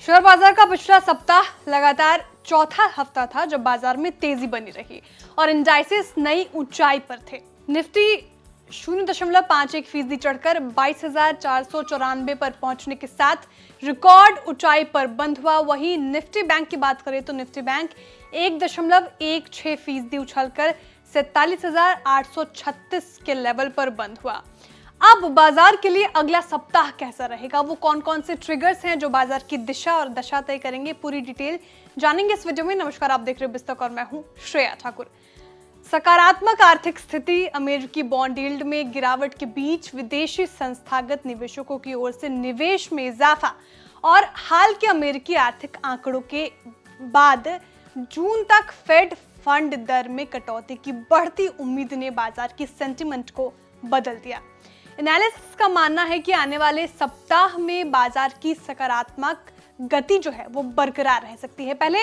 Share बाजार का पिछला सप्ताह लगातार चौथा हफ्ता था जब बाजार में तेजी बनी रही और इंडाइसेस नई ऊंचाई पर थे। निफ्टी 0.51% चढ़कर 22,494 पर पहुंचने के साथ रिकॉर्ड ऊंचाई पर बंद हुआ। वहीं निफ्टी बैंक की बात करें तो निफ्टी बैंक 1.16% उछलकर 47,836 के लेवल पर बंद हुआ। अब बाजार के लिए अगला सप्ताह कैसा रहेगा, वो कौन कौन से ट्रिगर्स हैं जो बाजार की दिशा और दशा तय करेंगे, पूरी डिटेल जानेंगे इस वीडियो में। नमस्कार, आप देख रहे हो बिस्तक और मैं हूं श्रेया ठाकुर। सकारात्मक आर्थिक स्थिति, अमेरिकी बॉन्ड यील्ड में गिरावट के बीच विदेशी संस्थागत निवेशकों की ओर से निवेश में इजाफा और हाल के अमेरिकी आर्थिक आंकड़ों के बाद जून तक फेड फंड दर में कटौती की बढ़ती उम्मीद ने बाजार की सेंटिमेंट को बदल दिया। एनालिस्ट्स का मानना है कि आने वाले सप्ताह में बाजार की सकारात्मक गति जो है वो बरकरार रह सकती है। पहले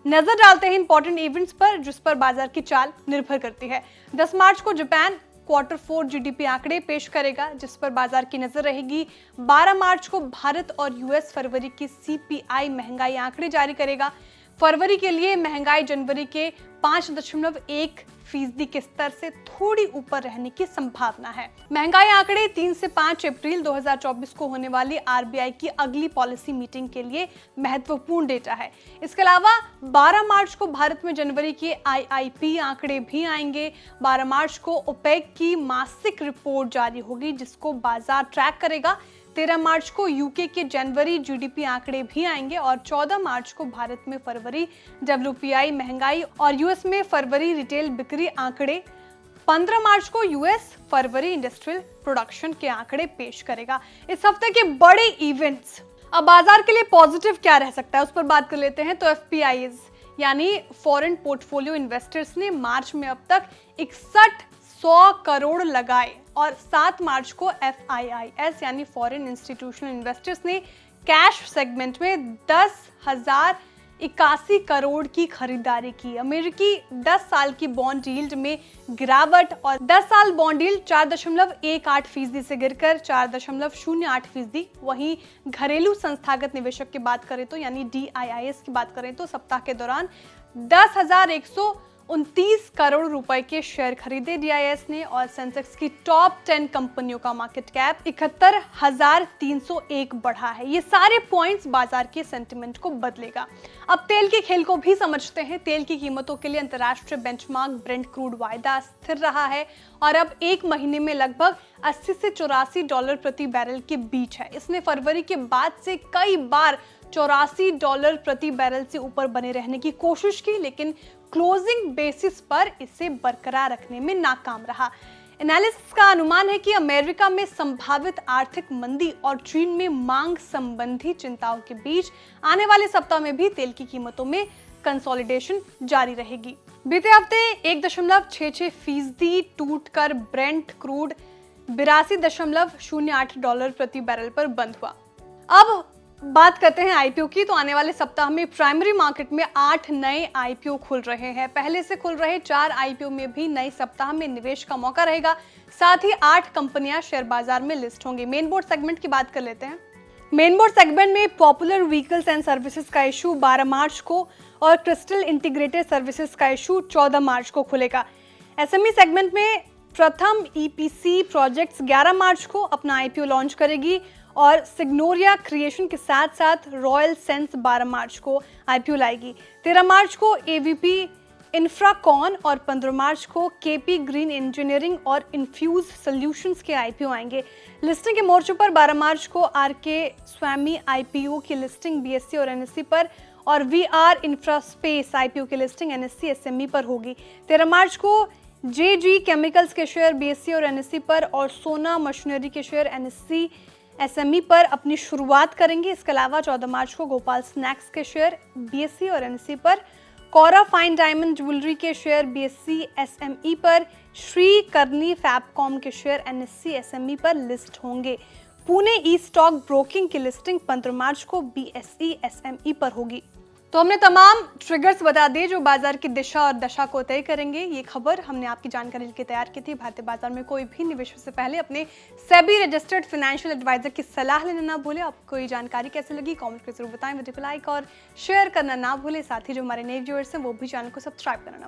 नजर डालते हैं इंपॉर्टेंट इवेंट्स पर जिस पर बाजार की चाल निर्भर करती है। 10 मार्च को जापान Q4 जीडीपी आंकड़े पेश करेगा जिस पर बाजार की नजर रहेगी। 12 मार्च को भारत और यूएस फरवरी की सीपीआई महंगाई आंकड़े जारी करेगा। फरवरी के लिए महंगाई जनवरी के 5.1% के स्तर से थोड़ी ऊपर रहने की संभावना है। महंगाई आंकड़े 3 से 5 अप्रैल 2024 को होने वाली आरबीआई की अगली पॉलिसी मीटिंग के लिए महत्वपूर्ण डेटा है। इसके अलावा 12 मार्च को भारत में जनवरी के आईआईपी आंकड़े भी आएंगे। 12 मार्च को ओपेक की मासिक रिपोर्ट जारी होगी जिसको बाजार ट्रैक करेगा। 13 मार्च को यूके के जनवरी जीडीपी आंकड़े भी आएंगे और 14 मार्च को भारत में फरवरी डब्ल्यूपीआई महंगाई और यूएस में फरवरी रिटेल बिक्री आंकड़े। 15 मार्च को यूएस फरवरी इंडस्ट्रियल प्रोडक्शन के आंकड़े पेश करेगा। इस हफ्ते के बड़े इवेंट्स, अब बाजार के लिए पॉजिटिव क्या रह सकता है उस पर बात कर लेते हैं। तो एफपीआईज यानी फॉरेन पोर्टफोलियो इन्वेस्टर्स ने मार्च में अब तक 6100 करोड़ लगाए और 7 मार्च को FIIs यानी फॉरेन इंस्टीट्यूशनल इन्वेस्टर्स ने कैश सेगमेंट में 10,081 करोड़ की खरीदारी की। अमेरिकी 10 साल की बॉन्ड यील्ड में गिरावट और 10 साल बॉन्ड यील्ड 4.18% से गिरकर 4.08%। वहीं घरेलू संस्थागत निवेशक की बात करें तो यानी DIIs की बात करें तो सप्ताह के दौरान 10,129 करोड़ रुपए के शेयर खरीदे DIIs ने और सेंसेक्स की टॉप 10 कंपनियों का मार्केट कैप 71,301 बढ़ा है। ये सारे पॉइंट्स बाजार के सेंटिमेंट को बदलेगा। अब तेल के खेल को भी समझते हैं। तेल की कीमतों के लिए अंतर्राष्ट्रीय बेंचमार्क ब्रेंट क्रूड वायदा स्थिर रहा है और अब एक महीने में लगभग 80 से $84 प्रति बैरल के बीच है। इसने फरवरी के बाद से कई बार $84 प्रति बैरल से ऊपर बने रहने की कोशिश की लेकिन क्लोजिंग बेसिस पर इसे बरकरार रखने में नाकाम रहा। एनालिस्ट्स का अनुमान है कि अमेरिका में संभावित आर्थिक मंदी और चीन में मांग संबंधी चिंताओं के बीच आने वाले सप्ताह में भी तेल की कीमतों में कंसोलिडेशन जारी रहेगी। बीते हफ्ते 1.66% टूटकर ब्रेंट क्रूड $82.08 प्रति बैरल पर बंद हुआ। अब बात करते हैं आईपीओ की। तो आने वाले सप्ताह में प्राइमरी मार्केट में 8 नए आईपीओ खुल रहे हैं। पहले से खुल रहे 4 आईपीओ में भी नए सप्ताह में निवेश का मौका रहेगा। साथ ही 8 कंपनियां शेयर बाजार में लिस्ट होंगी। मेन बोर्ड सेगमेंट की बात कर लेते हैं। मेन बोर्ड सेगमेंट में पॉपुलर व्हीकल्स एंड सर्विसेज का इशू 12 मार्च को और क्रिस्टल इंटीग्रेटेड सर्विसेज का इशू 14 मार्च को खुलेगा। एसएमई सेगमेंट में प्रथम ईपीसी प्रोजेक्ट्स 11 मार्च को अपना आईपीओ लॉन्च करेगी और सिग्नोरिया क्रिएशन के साथ साथ रॉयल सेंस 12 मार्च को आईपीओ लाएगी। 13 मार्च को एवीपी इंफ्राकॉन और 15 मार्च को केपी ग्रीन इंजीनियरिंग और इन्फ्यूज सॉल्यूशंस के आईपीओ आएंगे। लिस्टिंग के मोर्चों पर 12 मार्च को आरके स्वामी आईपीओ की लिस्टिंग बीएससी और एनएससी पर और वीआर इंफ्रास्पेस आईपीओ की लिस्टिंग एनएससी एसएमई पर होगी। 13 मार्च को जेजी केमिकल्स के शेयर बीएससी और एनएससी पर और सोना मशीनरी के शेयर एनएससी एसएमई पर अपनी शुरुआत करेंगे। इसके अलावा 14 मार्च को गोपाल स्नैक्स के शेयर बीएससी और एनएससी पर, कोरा फाइन डायमंड ज्वेलरी के शेयर बीएससी एसएमई पर, श्री करनी फैबकॉम के शेयर एनएससी एसएमई पर लिस्ट होंगे। पुणे ई स्टॉक ब्रोकिंग की लिस्टिंग 15 मार्च को बीएसई एसएमई पर होगी। तो हमने तमाम ट्रिगर्स बता दिए जो बाजार की दिशा और दशा को तय करेंगे। ये खबर हमने आपकी जानकारी के लिए तैयार की थी। भारतीय बाजार में कोई भी निवेश से पहले अपने सेबी रजिस्टर्ड फाइनेंशियल एडवाइजर की सलाह लेना ना भूले। आपको ये जानकारी कैसे लगी कमेंट करके जरूर बताएं। वीडियो को लाइक और शेयर करना ना भूले। साथ ही जो हमारे नए व्यूअर्स हैं वो भी चैनल को सब्सक्राइब करना ना भूलें।